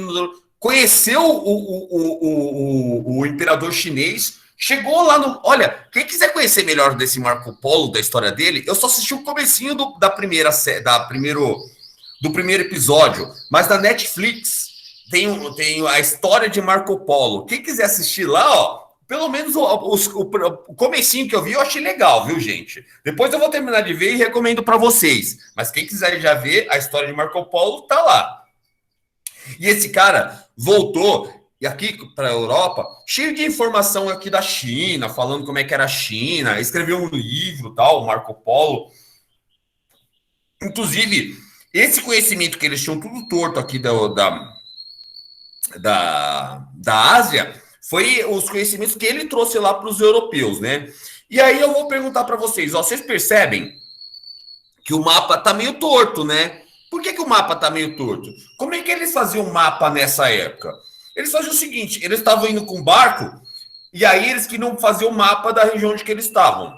[SPEAKER 1] conheceu o imperador chinês, chegou lá no... Olha, quem quiser conhecer melhor desse Marco Polo, da história dele, eu só assisti o comecinho do primeiro episódio, mas na Netflix tem a história de Marco Polo. Quem quiser assistir lá, ó, pelo menos o comecinho que eu vi, eu achei legal, viu, gente? Depois eu vou terminar de ver e recomendo para vocês. Mas quem quiser já ver a história de Marco Polo, tá lá. E esse cara voltou e aqui para a Europa, cheio de informação aqui da China, falando como é que era a China, escreveu um livro, tal, Marco Polo. Inclusive, esse conhecimento que eles tinham tudo torto aqui da Ásia, foi os conhecimentos que ele trouxe lá para os europeus, né? E aí eu vou perguntar para vocês, ó, vocês percebem que o mapa tá meio torto, né? Por que o mapa tá meio torto? Como é que eles faziam o mapa nessa época? Eles faziam o seguinte, eles estavam indo com barco, e aí eles queriam fazer o mapa da região onde que eles estavam.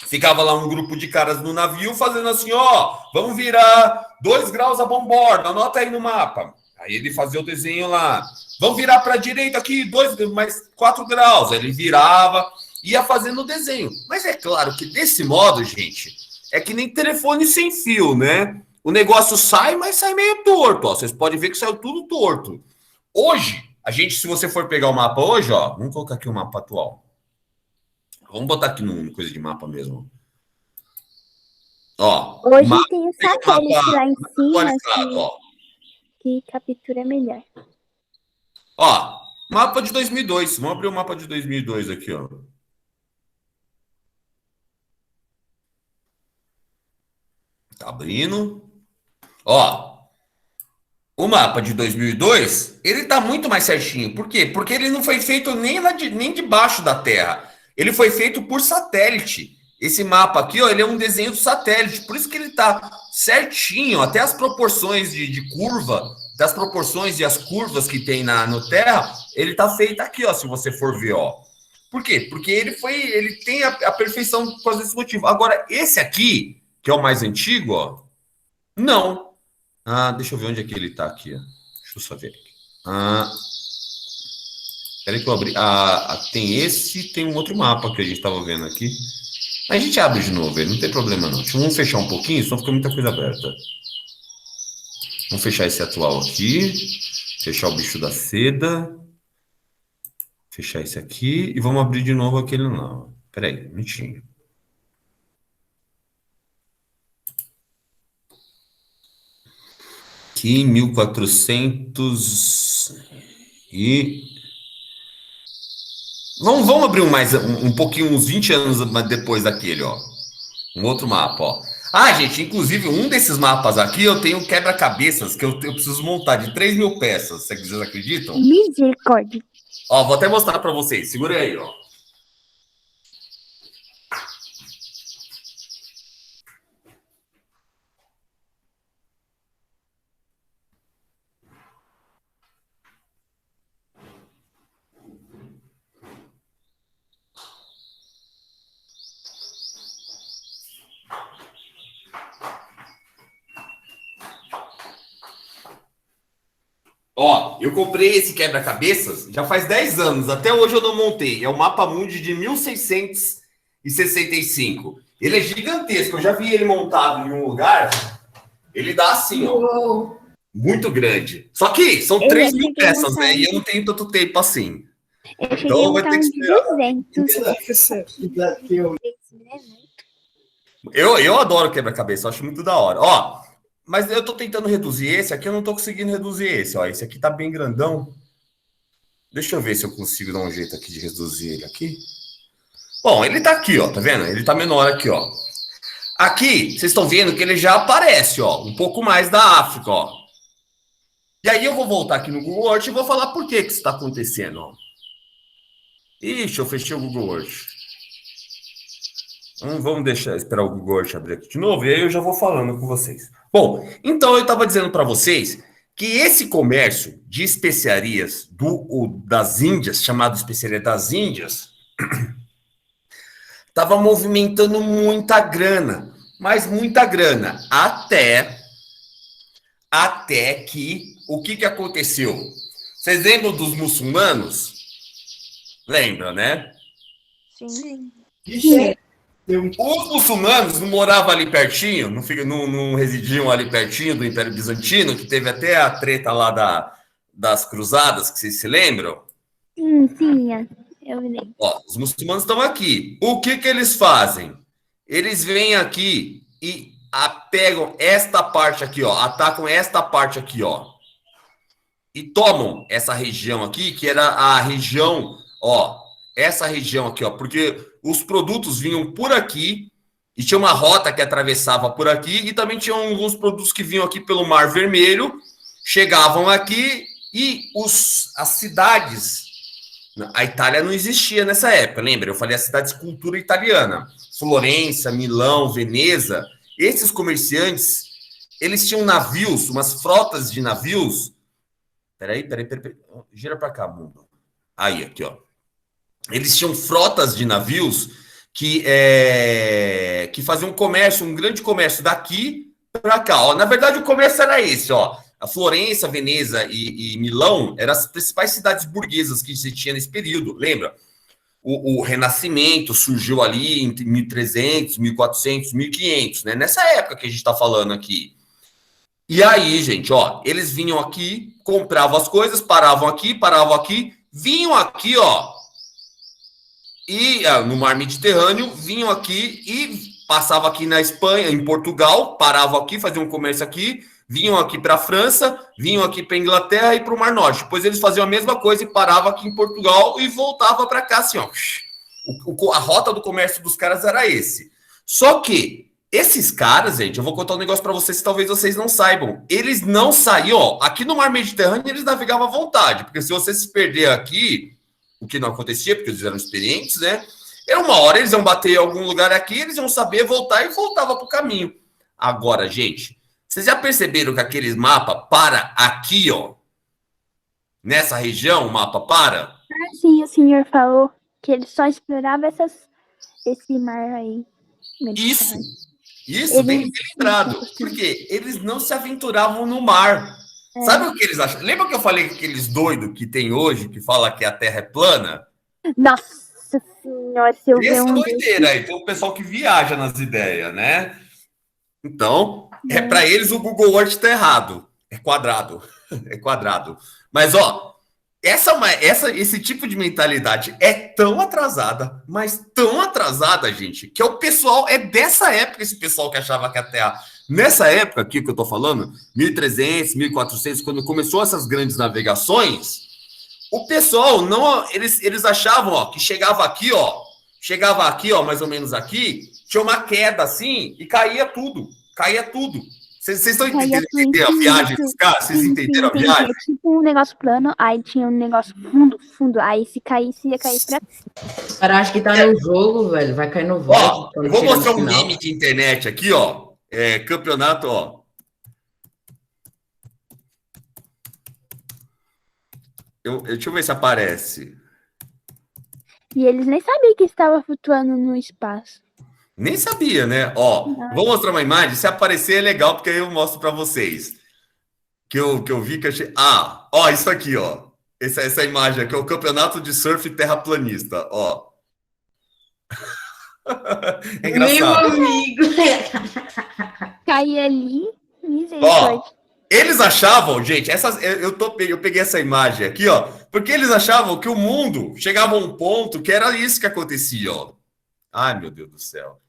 [SPEAKER 1] Ficava lá um grupo de caras no navio fazendo assim, ó, vamos virar 2 graus a bomborda, anota aí no mapa. Aí ele fazia o desenho lá, vamos virar para a direita aqui, mais 4 graus. Aí ele virava, ia fazendo o desenho. Mas é claro que desse modo, gente, é que nem telefone sem fio, né? O negócio sai, mas sai meio torto, ó. Vocês podem ver que saiu tudo torto. Hoje, a gente, se você for pegar o mapa hoje, ó, vamos colocar aqui o mapa atual. Vamos botar aqui no coisa de mapa mesmo. Ó.
[SPEAKER 3] Hoje tem o satélite lá em cima
[SPEAKER 1] ó.
[SPEAKER 3] Que captura melhor.
[SPEAKER 1] Ó, mapa de 2002. Vamos abrir o mapa de 2002 aqui, ó. Tá abrindo. Ó, o mapa de 2002, ele tá muito mais certinho. Por quê? Porque ele não foi feito nem debaixo da Terra. Ele foi feito por satélite. Esse mapa aqui, ó, ele é um desenho do satélite. Por isso que ele tá certinho. Até as proporções de curva, das proporções e as curvas que tem no Terra, ele tá feito aqui, ó, se você for ver, ó. Por quê? Porque ele tem a perfeição por causa desse motivo. Agora, esse aqui, que é o mais antigo, ó, não. Deixa eu ver onde é que ele tá aqui, ó. Deixa eu só ver aqui. Peraí que eu abri. Tem esse, tem um outro mapa que a gente tava vendo aqui. A gente abre de novo, não tem problema não. Vamos fechar um pouquinho, senão fica muita coisa aberta. Vamos fechar esse atual aqui. Fechar o bicho da seda. Fechar esse aqui e vamos abrir de novo aquele não. Peraí, um minutinho. Aqui, 1400 e... Vamos abrir um pouquinho, uns 20 anos depois daquele, ó. Um outro mapa, ó. Ah, gente, inclusive, um desses mapas aqui, eu tenho quebra-cabeças que eu preciso montar de 3.000 peças. Vocês acreditam?
[SPEAKER 3] Misericórdia.
[SPEAKER 1] Ó, vou até mostrar para vocês. Segura aí, ó. Ó, eu comprei esse quebra-cabeças já faz 10 anos. Até hoje eu não montei. É o Mapa Mundi de 1665. Ele é gigantesco. Eu já vi ele montado em um lugar. Ele dá assim, ó. Muito grande. Só que são 3.000 peças, né? E eu não tenho tanto tempo assim.
[SPEAKER 3] Eu cheguei a montar uns 200.
[SPEAKER 1] Eu adoro quebra-cabeça. Eu acho muito da hora. Ó, mas eu tô tentando reduzir esse aqui. Eu não tô conseguindo reduzir esse, ó. Esse aqui tá bem grandão. Deixa eu ver se eu consigo dar um jeito aqui de reduzir ele aqui. Bom, ele tá aqui, ó. Tá vendo? Ele tá menor aqui, ó. Aqui, vocês estão vendo que ele já aparece, ó. Um pouco mais da África, ó. E aí eu vou voltar aqui no Google Earth e vou falar por que isso está acontecendo, ó. Ixi, eu fechei o Google Earth. Vamos esperar o Google Earth abrir aqui de novo e aí eu já vou falando com vocês. Bom, então eu estava dizendo para vocês que esse comércio de especiarias das Índias, chamado Especiaria das Índias, estava movimentando muita grana, mas muita grana, até que, o que aconteceu? Vocês lembram dos muçulmanos? Lembra, né?
[SPEAKER 2] Sim.
[SPEAKER 1] Os muçulmanos não moravam ali pertinho, não residiam ali pertinho do Império Bizantino, que teve até a treta lá das cruzadas, que vocês se lembram?
[SPEAKER 3] Sim, eu me lembro.
[SPEAKER 1] Ó, os muçulmanos estão aqui. O que eles fazem? Eles vêm aqui e pegam esta parte aqui, ó, atacam esta parte aqui, ó, e tomam essa região aqui, que era a região, ó, essa região aqui, ó, porque os produtos vinham por aqui e tinha uma rota que atravessava por aqui e também tinham alguns produtos que vinham aqui pelo Mar Vermelho, chegavam aqui e as cidades, a Itália não existia nessa época, lembra? Eu falei as cidades de cultura italiana, Florença, Milão, Veneza. Esses comerciantes, eles tinham navios, umas frotas de navios. Peraí. Gira para cá, mundo. Aí, aqui, ó. Eles tinham frotas de navios que faziam comércio, um grande comércio daqui para cá. Ó. Na verdade, o comércio era esse, ó. A Florença, Veneza e Milão eram as principais cidades burguesas que se tinha nesse período, lembra? O Renascimento surgiu ali em 1300, 1400, 1500, né? Nessa época que a gente está falando aqui. E aí, gente, ó, eles vinham aqui, compravam as coisas, paravam aqui, vinham aqui, ó, e no Mar Mediterrâneo, vinham aqui e passavam aqui na Espanha, em Portugal, paravam aqui, faziam um comércio aqui, vinham aqui para a França, vinham aqui para a Inglaterra e para o Mar Norte. Depois eles faziam a mesma coisa e paravam aqui em Portugal e voltavam para cá, assim, ó. A rota do comércio dos caras era esse. Só que esses caras, gente, eu vou contar um negócio para vocês que talvez vocês não saibam. Eles não saíam, ó, aqui no Mar Mediterrâneo eles navegavam à vontade, porque se você se perder aqui, o que não acontecia, porque eles eram experientes, né? Uma hora eles iam bater em algum lugar aqui, eles iam saber voltar e voltava para o caminho. Agora, gente, vocês já perceberam que aqueles mapas para aqui, ó? Nessa região, o mapa para?
[SPEAKER 3] Sim, o senhor falou que ele só explorava esse mar aí.
[SPEAKER 1] Isso, bem lembrado. Porque eles não se aventuravam no mar. Sabe o que eles acham? Lembra que eu falei que aqueles doidos que tem hoje, que fala que a Terra é plana?
[SPEAKER 3] Nossa senhora, se eu ver
[SPEAKER 1] essa doideira aí. Tem um pessoal que viaja nas ideias, né? Então, para eles o Google Earth tá errado. É quadrado. É quadrado. Mas, ó, Esse tipo de mentalidade é tão atrasada, mas tão atrasada, gente, que o pessoal é dessa época, esse pessoal que achava que a Terra, nessa época aqui que eu tô falando, 1300, 1400, quando começou essas grandes navegações, o pessoal não, eles achavam, ó, que chegava aqui, ó, mais ou menos aqui, tinha uma queda assim e caía tudo. Vocês estão entendendo a viagem dos caras? Vocês entenderam a viagem?
[SPEAKER 3] É tipo um negócio plano, aí tinha um negócio fundo, aí se caísse, ia cair pra...
[SPEAKER 5] Os caras acham que tá no jogo, velho, vai cair no void.
[SPEAKER 1] Ó, eu vou mostrar um meme de internet aqui, ó, campeonato, ó. Deixa eu ver se aparece.
[SPEAKER 3] E eles nem sabiam que estava flutuando no espaço.
[SPEAKER 1] Nem sabia, né? Ó, vou mostrar uma imagem. Se aparecer é legal, porque aí eu mostro para vocês. Que eu vi que achei. Ah, ó, isso aqui, ó. Essa imagem aqui é o campeonato de surf terraplanista, ó. É engraçado.
[SPEAKER 5] Meu amigo!
[SPEAKER 3] Cair ali,
[SPEAKER 1] ó, eles achavam, gente, eu peguei essa imagem aqui, ó, porque eles achavam que o mundo chegava a um ponto que era isso que acontecia, ó. Ai, meu Deus do céu.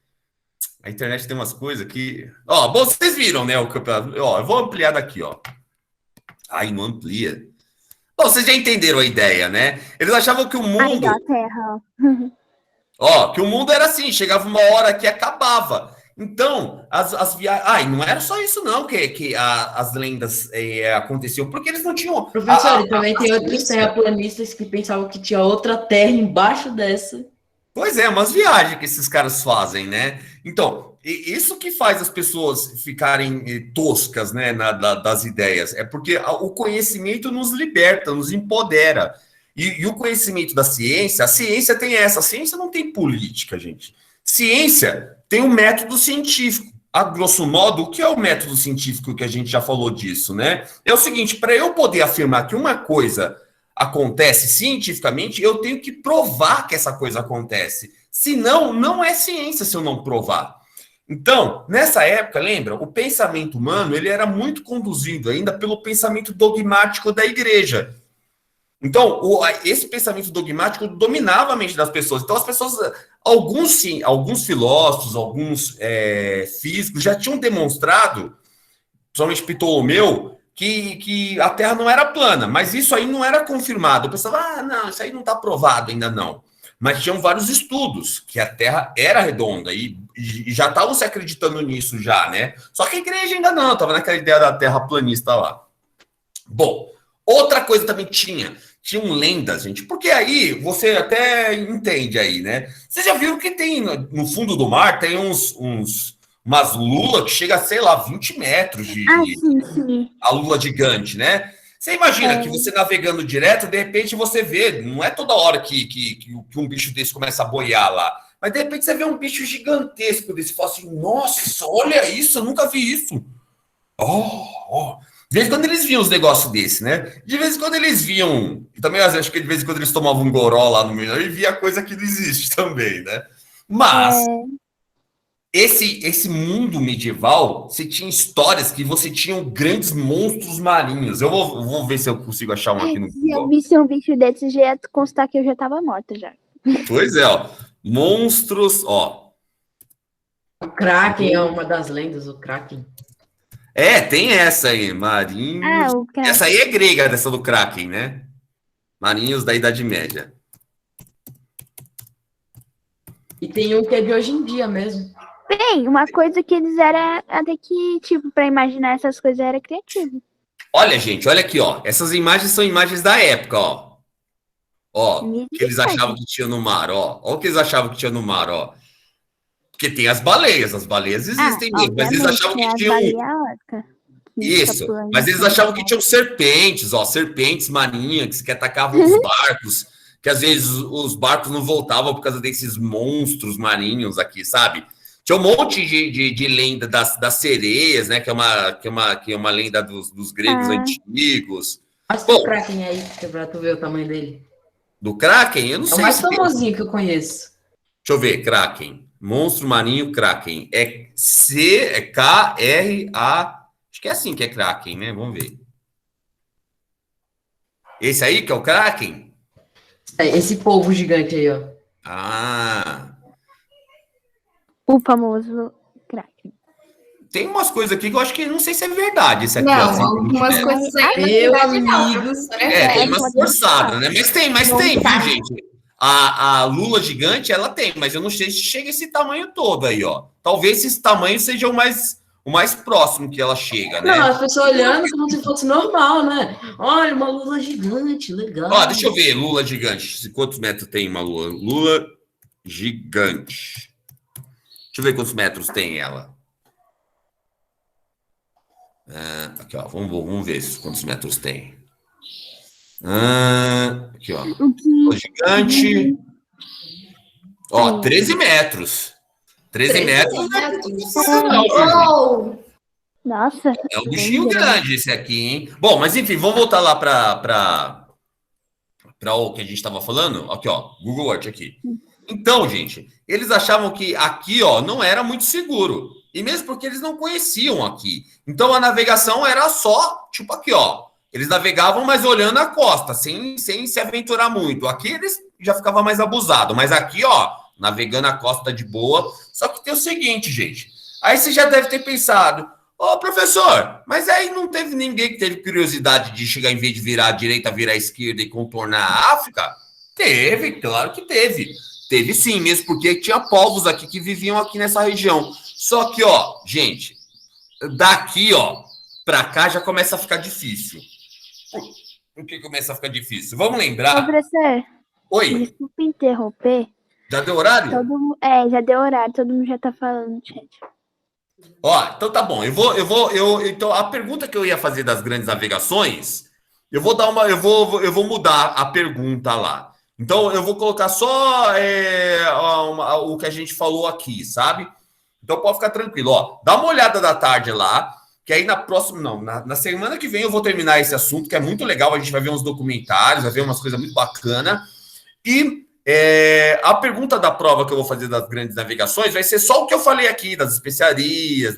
[SPEAKER 1] A internet tem umas coisas que... Ó, bom, vocês viram, né, o campeonato. Ó, eu vou ampliar daqui, ó. Ai, não amplia. Bom, vocês já entenderam a ideia, né? Eles achavam que o mundo...
[SPEAKER 3] Ai, Terra.
[SPEAKER 1] Ó, que o mundo era assim, chegava uma hora que acabava. Então, as viagens... Ah, e não era só isso, não, que as lendas aconteciam, porque eles não tinham...
[SPEAKER 5] Professor, também tem outros terraplanistas que pensavam que tinha outra terra embaixo dessa.
[SPEAKER 1] Pois é, umas viagens que esses caras fazem, né? Então, isso que faz as pessoas ficarem toscas, né, das ideias, é porque o conhecimento nos liberta, nos empodera. E o conhecimento da ciência, a ciência tem a ciência não tem política, gente. Ciência tem um método científico. A grosso modo, o que é o método científico que a gente já falou disso, né? É o seguinte, para eu poder afirmar que uma coisa acontece cientificamente, eu tenho que provar que essa coisa acontece. Senão, não é ciência se eu não provar. Então, nessa época, lembra, o pensamento humano ele era muito conduzido ainda pelo pensamento dogmático da igreja. Então, esse pensamento dogmático dominava a mente das pessoas. Então, as pessoas, alguns filósofos, alguns físicos já tinham demonstrado, principalmente Ptolomeu, que a Terra não era plana, mas isso aí não era confirmado. Eu pensava, não, isso aí não está provado ainda não. Mas tinham vários estudos que a Terra era redonda e já estavam se acreditando nisso já, né? Só que a igreja ainda não, estava naquela ideia da Terra planista lá. Bom, outra coisa também tinham lendas, gente, porque aí você até entende aí, né? Vocês já viram que tem no fundo do mar, tem umas lulas que chega a, sei lá, 20 metros
[SPEAKER 3] sim.
[SPEAKER 1] A lula gigante, né? Você imagina que você navegando direto, de repente você vê, não é toda hora que um bicho desse começa a boiar lá, mas de repente você vê um bicho gigantesco desse, e fala assim, nossa, olha isso, eu nunca vi isso. De vez em quando eles viam os negócios desse, né? De vez em quando eles viam, e também acho que de vez em quando eles tomavam um goró lá no meio e via coisa que não existe também, né? Mas... Esse mundo medieval, você tinha histórias que você tinha grandes monstros marinhos. Eu vou ver se eu consigo achar um aqui no Google.
[SPEAKER 3] Se eu visse um bicho desse, já ia constar que eu já tava morta já.
[SPEAKER 1] Pois é, ó. Monstros, ó.
[SPEAKER 5] O Kraken é uma das lendas, o Kraken.
[SPEAKER 1] Tem essa aí, marinhos. Essa aí é grega, dessa do Kraken, né? Marinhos da Idade Média.
[SPEAKER 5] E tem um que é de hoje em dia mesmo.
[SPEAKER 3] Bem, uma coisa que eles eram até que, tipo, pra imaginar essas coisas era criativo.
[SPEAKER 1] Olha, gente, olha aqui, ó. Essas imagens são imagens da época, ó. Ó, que eles achavam que tinha no mar, ó. Ó o que eles achavam que tinha no mar, ó. Porque tem as baleias existem mesmo, mas eles achavam que tinham... Isso, mas eles achavam que tinham serpentes, ó, serpentes marinhas que atacavam os barcos, que às vezes os barcos não voltavam por causa desses monstros marinhos aqui, sabe? Tinha um monte de lenda das sereias, né? Que é uma lenda dos gregos antigos.
[SPEAKER 5] Mostra o Kraken aí, pra tu ver o tamanho dele.
[SPEAKER 1] Do Kraken? Eu não sei.
[SPEAKER 5] É o mais famosinho que eu conheço.
[SPEAKER 1] Deixa eu ver, Kraken. Monstro marinho Kraken. É K-R-A... Acho que é assim que é Kraken, né? Vamos ver. Esse aí que é o Kraken?
[SPEAKER 5] Esse polvo gigante aí, ó.
[SPEAKER 1] Ah.
[SPEAKER 3] O famoso Kraken.
[SPEAKER 1] Tem umas coisas aqui que eu acho que não sei se é verdade. Esse aqui,
[SPEAKER 4] Não,
[SPEAKER 1] ó,
[SPEAKER 4] algumas coisas aí não
[SPEAKER 5] Meu
[SPEAKER 4] é verdade, não,
[SPEAKER 5] amigo.
[SPEAKER 4] professor.
[SPEAKER 1] tem umas forçadas, né? Mas tem, viu,
[SPEAKER 4] Tá.
[SPEAKER 1] gente? A lula gigante, ela tem, mas eu não sei se chega esse tamanho todo aí, ó. Talvez esse tamanho seja o mais próximo que ela chega, né?
[SPEAKER 5] Não, as pessoas olhando como se fosse normal, né? Olha, uma lula gigante, legal.
[SPEAKER 1] Ó, deixa eu ver, lula gigante. Quantos metros tem uma lula? Lula gigante. Deixa eu ver quantos metros tem ela. Aqui, ó. Vamos ver quantos metros tem. Aqui, ó. Lula gigante. Ó, 13 metros. 13 metros.
[SPEAKER 4] Oh,
[SPEAKER 3] Nossa.
[SPEAKER 1] É um bichinho grande esse aqui, hein? Bom, mas enfim, vamos voltar lá para o que a gente estava falando. Aqui, ó, Google Earth aqui. Então, gente, eles achavam que aqui, ó, não era muito seguro. E mesmo porque eles não conheciam aqui. Então, a navegação era só, tipo aqui, ó. Eles navegavam, mas olhando a costa, sem se aventurar muito. Aqui eles já ficavam mais abusados. Mas aqui, ó, navegando a costa de boa. Só que tem o seguinte, gente. Aí você já deve ter pensado, ô, professor, mas aí não teve ninguém que teve curiosidade de chegar, em vez de virar à direita, virar à esquerda e contornar a África? Teve, claro que teve. Teve sim, mesmo porque tinha povos aqui que viviam aqui nessa região. Só que, ó, gente, daqui, ó, pra cá já começa a ficar difícil. Por que começa a ficar difícil? Vamos lembrar...
[SPEAKER 3] Ô, professor,
[SPEAKER 1] Oi,
[SPEAKER 3] desculpa interromper.
[SPEAKER 1] já deu horário?
[SPEAKER 3] Já deu horário, todo mundo já tá falando no chat.
[SPEAKER 1] Ó, então tá bom. Então, a pergunta que eu ia fazer das grandes navegações, eu vou mudar a pergunta lá. Então, eu vou colocar só o que a gente falou aqui, sabe? Então, pode ficar tranquilo. Ó, dá uma olhada da tarde lá, que aí na próxima... Não, na semana que vem eu vou terminar esse assunto, que é muito legal. A gente vai ver uns documentários, vai ver umas coisas muito bacanas. E a pergunta da prova que eu vou fazer das grandes navegações vai ser só o que eu falei aqui, das especiarias,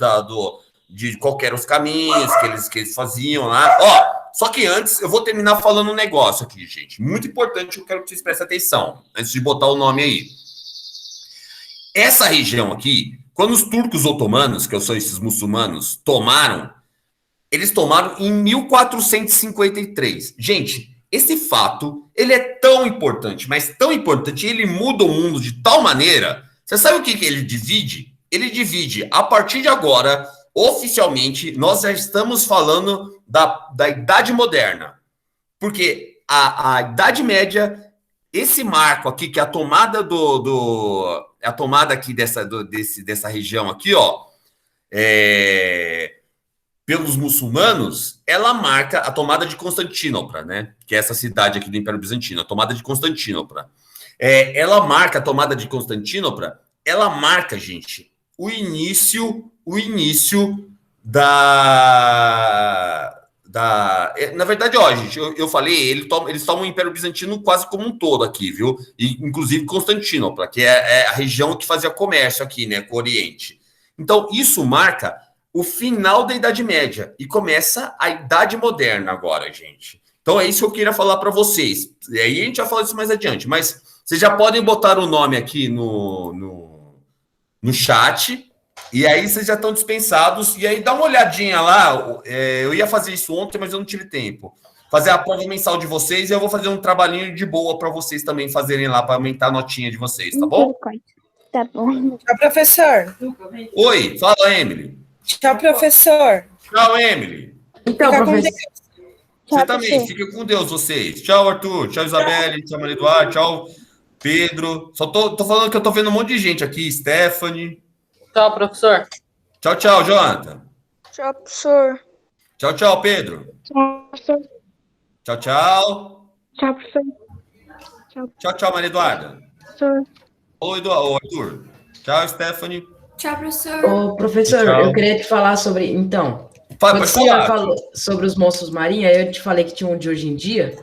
[SPEAKER 1] de qual eram os caminhos que eles faziam lá. Ó, só que antes eu vou terminar falando um negócio aqui, gente. Muito importante, eu quero que vocês prestem atenção, antes de botar o nome aí. Essa região aqui, quando os turcos otomanos, que são esses muçulmanos, tomaram, eles tomaram em 1453. Gente, esse fato, ele é tão importante, mas tão importante, ele muda o mundo de tal maneira. Você sabe o que ele divide? Ele divide, a partir de agora, oficialmente, nós já estamos falando da Idade Moderna. Porque a Idade Média, esse marco aqui, que é a tomada a tomada aqui dessa região aqui, ó, pelos muçulmanos, ela marca a tomada de Constantinopla, né? Que é essa cidade aqui do Império Bizantino, a tomada de Constantinopla. Ela marca a tomada de Constantinopla, ela marca, gente, o início na verdade, ó, gente, eu falei, eles tomam o Império Bizantino quase como um todo aqui, viu? E, inclusive Constantinopla, que é a região que fazia comércio aqui, né, com o Oriente. Então, isso marca o final da Idade Média e começa a Idade Moderna agora, gente. Então, é isso que eu queria falar para vocês. E aí a gente vai falar isso mais adiante, mas vocês já podem botar o nome aqui no chat. E aí vocês já estão dispensados. E aí dá uma olhadinha lá. Eu ia fazer isso ontem, mas eu não tive tempo. Fazer a prova mensal de vocês e eu vou fazer um trabalhinho de boa para vocês também fazerem lá, para aumentar a notinha de vocês, tá bom?
[SPEAKER 3] Tá bom.
[SPEAKER 2] Tchau, professor.
[SPEAKER 1] Oi, fala, Emily.
[SPEAKER 2] Tchau, professor.
[SPEAKER 1] Tchau, Emily.
[SPEAKER 5] Então,
[SPEAKER 2] Fica com
[SPEAKER 5] professor.
[SPEAKER 1] Você também. Fiquem com Deus, vocês. Tchau, Arthur. Tchau, Isabelle. Tchau, Maria Eduardo. Tchau, Pedro. Só tô falando que eu tô vendo um monte de gente aqui. Stephanie.
[SPEAKER 6] Tchau, professor.
[SPEAKER 1] Tchau, tchau, Jonathan.
[SPEAKER 2] Tchau, professor.
[SPEAKER 1] Tchau, tchau, Pedro.
[SPEAKER 3] Tchau, professor.
[SPEAKER 1] Tchau, tchau.
[SPEAKER 3] Tchau, professor.
[SPEAKER 1] Tchau, tchau, Maria Eduarda.
[SPEAKER 3] Professor.
[SPEAKER 1] Oi, Arthur. Tchau, Stephanie.
[SPEAKER 4] Tchau, professor.
[SPEAKER 5] Ô, professor,
[SPEAKER 1] Tchau.
[SPEAKER 5] eu queria te falar sobre... Então,
[SPEAKER 1] Pode
[SPEAKER 5] quando você
[SPEAKER 1] falar.
[SPEAKER 5] falou sobre os monstros marinhos, aí eu te falei que tinha um de hoje em dia.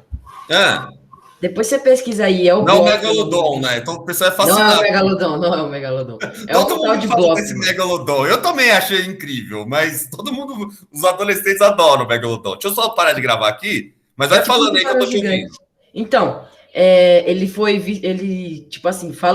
[SPEAKER 5] Depois você pesquisa aí, é o
[SPEAKER 1] Não, o
[SPEAKER 5] Bófilo.
[SPEAKER 1] Megalodon, né? Então o pessoal é
[SPEAKER 5] Não é
[SPEAKER 1] fascinado.
[SPEAKER 5] o Megalodon, não é o Megalodon. É
[SPEAKER 1] Todo
[SPEAKER 5] o tal
[SPEAKER 1] mundo
[SPEAKER 5] de
[SPEAKER 1] falou
[SPEAKER 5] Bófilo.
[SPEAKER 1] desse Megalodon. Eu também achei incrível, mas todo mundo, os adolescentes adoram o Megalodon. Deixa eu só parar de gravar aqui, Mas vai falando aí que eu tô te ouvindo.
[SPEAKER 5] Então, ele tipo assim, fala